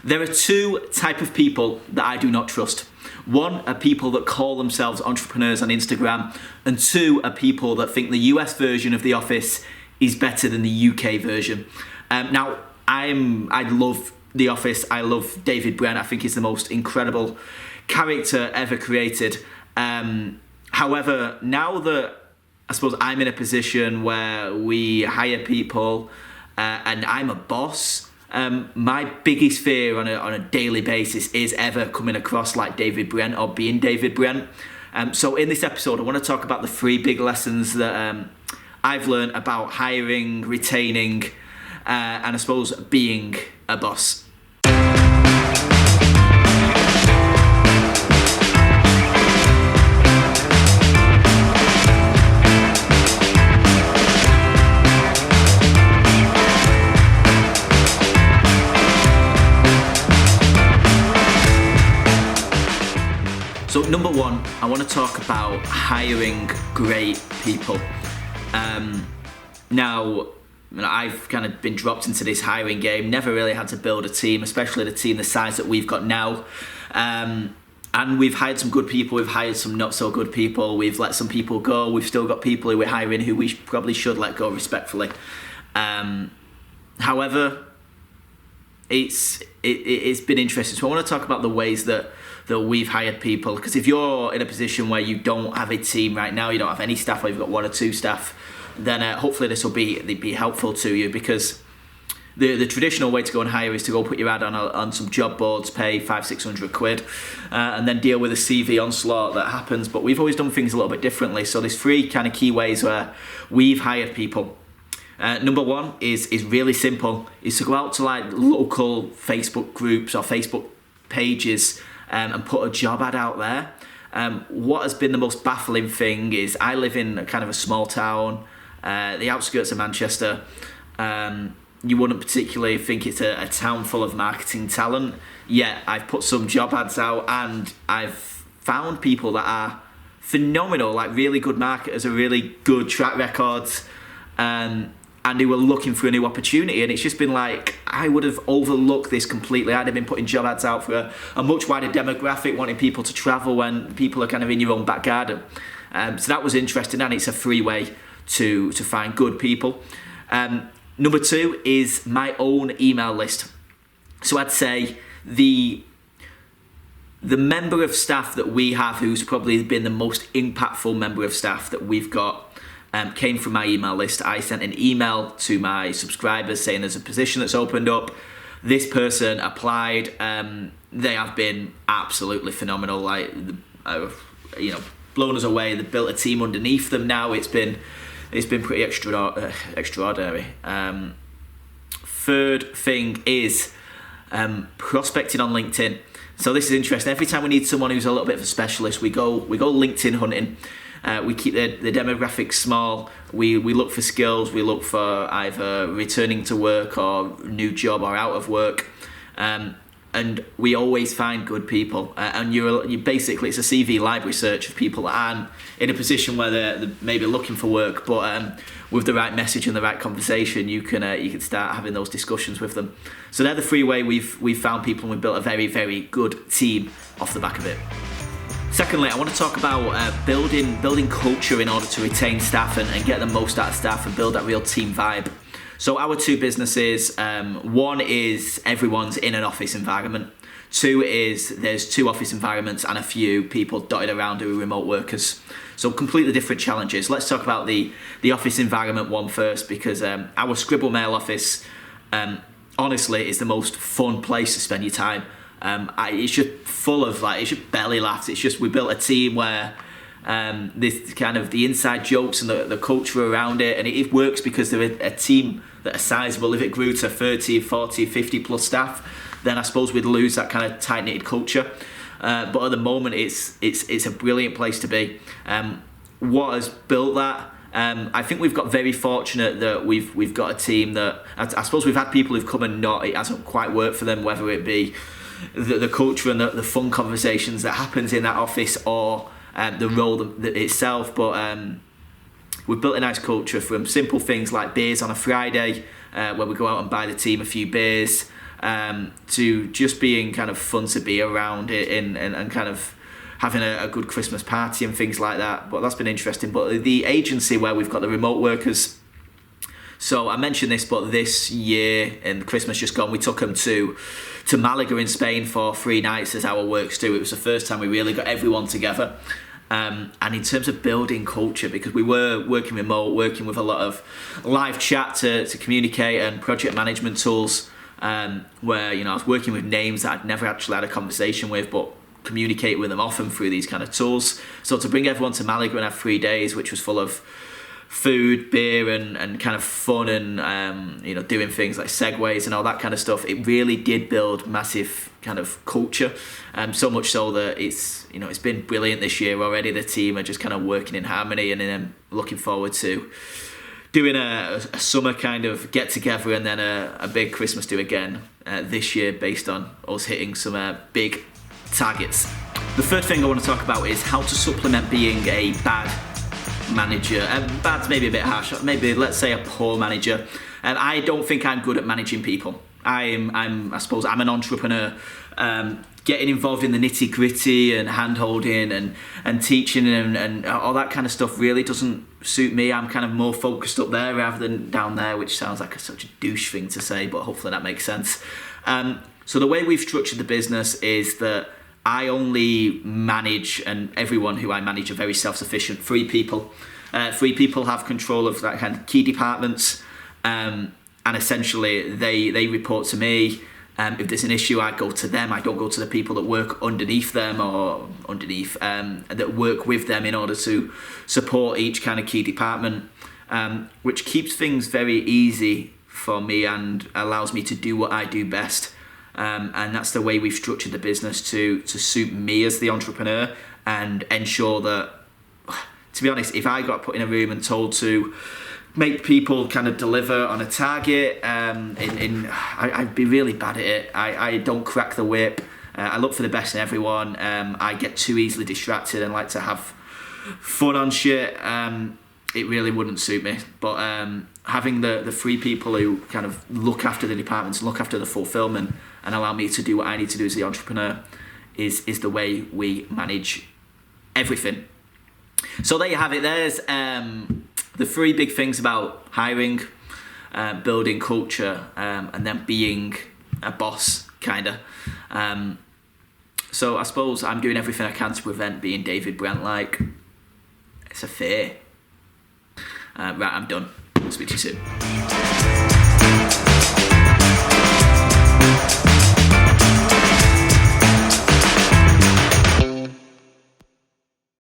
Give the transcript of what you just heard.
There are two types of people that I do not trust. One are people that call themselves entrepreneurs on Instagram, and two are people that think the US version of The Office is better than the UK version. Now, I love The Office. I love David Brent. I think he's the most incredible character ever created. However, now that I suppose I'm in a position where we hire people and I'm a boss, my biggest fear on a daily basis is ever coming across like David Brent or being David Brent. So in this episode, I want to talk about the 3 big lessons that I've learned about hiring, retaining, and I suppose being a boss. So number 1, I want to talk about hiring great people. Now, I've kind of been dropped into this hiring game, never really had to build a team, especially the team the size that we've got now. And we've hired some good people, we've hired some not so good people, we've let some people go, we've still got people who we're hiring who we probably should let go respectfully. However, it's been interesting. So I want to talk about the ways that we've hired people, because if you're in a position where you don't have a team right now, you don't have any staff, or you've got 1 or 2 staff, then hopefully this will be helpful to you, because the traditional way to go and hire is to go put your ad on some job boards, pay 500-600 quid, and then deal with a CV onslaught that happens. But we've always done things a little bit differently. So there's 3 kind of key ways where we've hired people. Number 1 is really simple, is to go out to like local Facebook groups or Facebook pages and put a job ad out there. What has been the most baffling thing is I live in kind of a small town, the outskirts of Manchester. You wouldn't particularly think it's a town full of marketing talent, yet I've put some job ads out and I've found people that are phenomenal, like really good marketers, a really good track records, and they were looking for a new opportunity. And it's just been like, I would have overlooked this completely. I'd have been putting job ads out for a much wider demographic, wanting people to travel when people are kind of in your own back garden. So that was interesting, and it's a free way to find good people. Number 2 is my own email list. So I'd say the member of staff that we have who's probably been the most impactful member of staff that we've got came from my email list. I sent an email to my subscribers saying there's a position that's opened up. This person applied. They have been absolutely phenomenal. Like, blown us away. They've built a team underneath them now. It's been pretty extraordinary. Third thing is prospecting on LinkedIn. So this is interesting. Every time we need someone who's a little bit of a specialist, we go LinkedIn hunting. We keep the demographics small. We look for skills. We look for either returning to work or new job or out of work. And we always find good people. And you basically, it's a CV library search of people that aren't in a position where they're maybe looking for work, but with the right message and the right conversation, you can start having those discussions with them. So they're the 3 ways we've found people, and we've built a very, very good team off the back of it. Secondly, I want to talk about building culture in order to retain staff and get the most out of staff and build that real team vibe. So our 2 businesses, 1 is everyone's in an office environment. 2 is there's 2 office environments and a few people dotted around who are remote workers. So completely different challenges. Let's talk about the office environment one first, because our Scribble Mail office, honestly, is the most fun place to spend your time. It's just full of it's just belly laughs. It's just, we built a team where this kind of the inside jokes and the culture around it, and it works because they're a team that are sizable. If it grew to 30, 40, 50 plus staff, then I suppose we'd lose that kind of tight-knitted culture. But at the moment, it's a brilliant place to be. What has built that? I think we've got very fortunate that we've got a team that I suppose we've had people who've come and it hasn't quite worked for them, whether it be the culture and the fun conversations that happens in that office or the role itself. But we've built a nice culture from simple things like beers on a Friday, where we go out and buy the team a few beers, to just being kind of fun to be around it and kind of having a good Christmas party and things like that. But that's been interesting. But the agency where we've got the remote workers, so I mentioned this, but this year and Christmas just gone, we took them to Malaga in Spain for 3 nights as our works do. It was the first time we really got everyone together. And in terms of building culture, because we were working remote, working with a lot of live chat to communicate and project management tools, where I was working with names that I'd never actually had a conversation with, but communicate with them often through these kind of tools. So to bring everyone to Malaga and have 3 days, which was full of food, beer, and kind of fun, and doing things like segways and all that kind of stuff, it really did build massive kind of culture, so much so that it's been brilliant this year already. The team are just kind of working in harmony, and then looking forward to doing a summer kind of get together, and then a big Christmas do again this year, based on us hitting some big targets. The third thing I want to talk about is how to supplement being a bad manager. Bad's maybe a bit harsh. Maybe let's say a poor manager. I don't think I'm good at managing people. I suppose I'm an entrepreneur. Getting involved in the nitty gritty and hand holding and teaching and all that kind of stuff really doesn't suit me. I'm kind of more focused up there rather than down there, which sounds like such a douche thing to say, but hopefully that makes sense. So the way we've structured the business is that I only manage, and everyone who I manage are very self-sufficient. 3 people. 3 people have control of that kind of key departments, and essentially they report to me. If there's an issue, I go to them. I don't go to the people that work underneath them or that work with them in order to support each kind of key department, which keeps things very easy for me and allows me to do what I do best. And that's the way we've structured the business to suit me as the entrepreneur and ensure that, to be honest, if I got put in a room and told to make people kind of deliver on a target, I'd be really bad at it. I don't crack the whip. I look for the best in everyone. I get too easily distracted and like to have fun on shit. It really wouldn't suit me. But having the 3 people who kind of look after the departments, look after the fulfillment, and allow me to do what I need to do as the entrepreneur is the way we manage everything. So there you have it. There's the 3 big things about hiring, building culture, and then being a boss, kind of. So I suppose I'm doing everything I can to prevent being David Brent-like. It's a fear. Right, I'm done. Speak to you soon.